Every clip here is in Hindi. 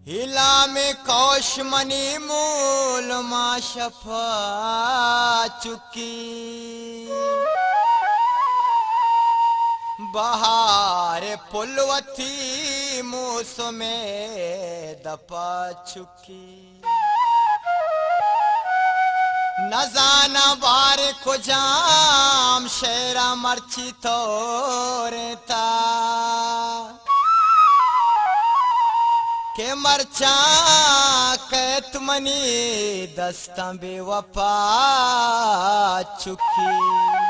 हिला में कौशमनी मूल माँ शफा चुकी बहार पुलवती मौसमे दपा चुकी नजाना बार को जाम शेरा मर्ची तोरता के मरचा कैतमनी दस्ता बेवफा चुकी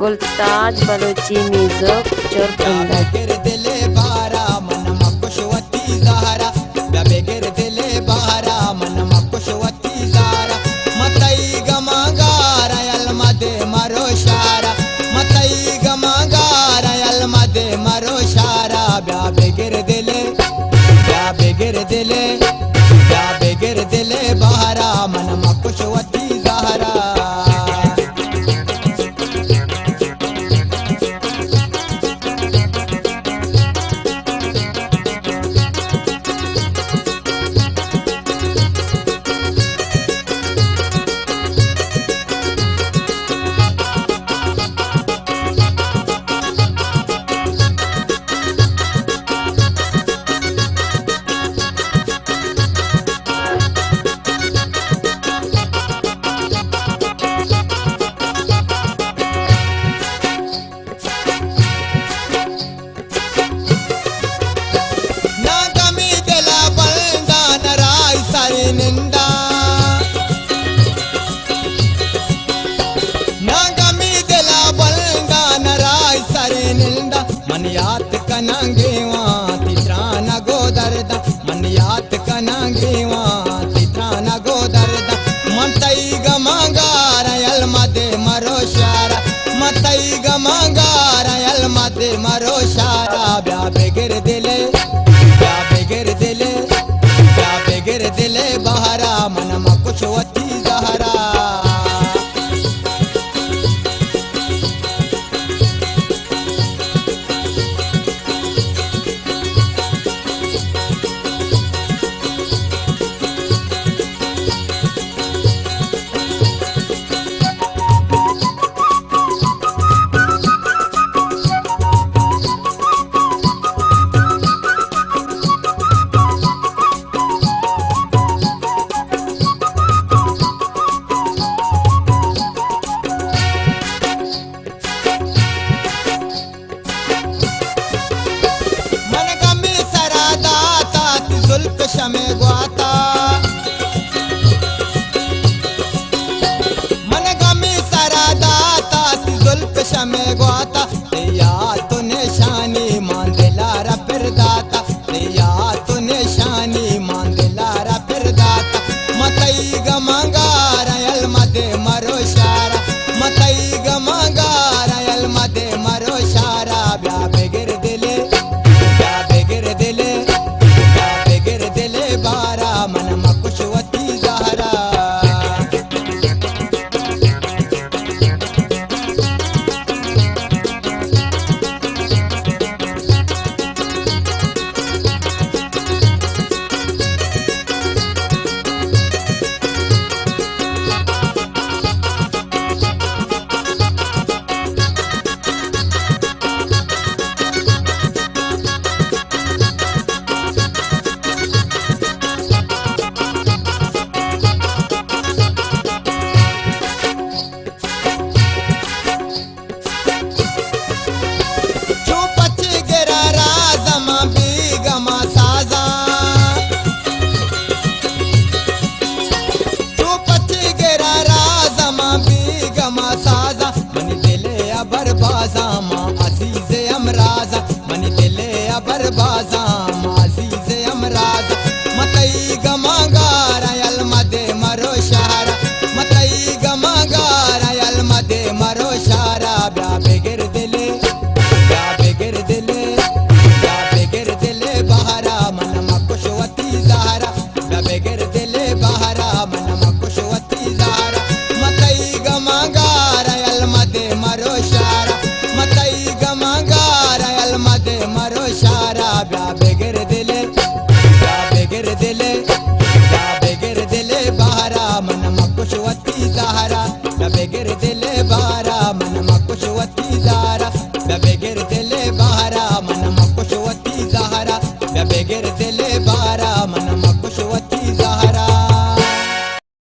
गुलताज बलोची म्यूजिक चोरकुंदा दिले बारा मन मकुशवती ज़हरा बेगर दिले बारा मन मकुशवती ज़हरा मतई गमागारा अलमदे मरो शारा मतई गमागारा अलमदे मरो शारा बेगर दिले बेगर दिले बारा मन मकुशवती ज़हरा मनियात कनांगेवा तित्राना गोदरदा मनियात कनांगेवा तित्राना गोदरदा मतई गमागारा अलमदे मरो शारा मतई गमागारा अलमदे मरो शारा बेगर दिले बहरा मन मकुशवती ज़हरा शमे ग्वाता मन गमी सरादाता जुल्फ शमे ग्वाता या तो निशानी मांदिलारा फिर दाता या तो निशानी मांदिलारा फिर दाता मतई गमागारा अलमदे मरो शारा मतई गमागारा अलमदे मरो शारा बेगर दिले बारा मन मकुशवती ज़हरा बाजा माँ अजीज अमराजा मन दिले अबर बाजा माँ अजीज अमराजा मतई गमागारा यल मदे मरो शहरा मतई गमागारा यल मदे मरो शहरा ब्या बेगिर दिले बहारा मन मकुशवती जहरा ब्या बेगिर दिले बहारा मन मकुशवती जहरा मतई गमागारा यल मदे मरो शहरा मतई गमागारा यल मदे मरो शहरा ब्या बेगिर दिले बहारा मन मकुशवती जहरा ब्या बेगिर दिले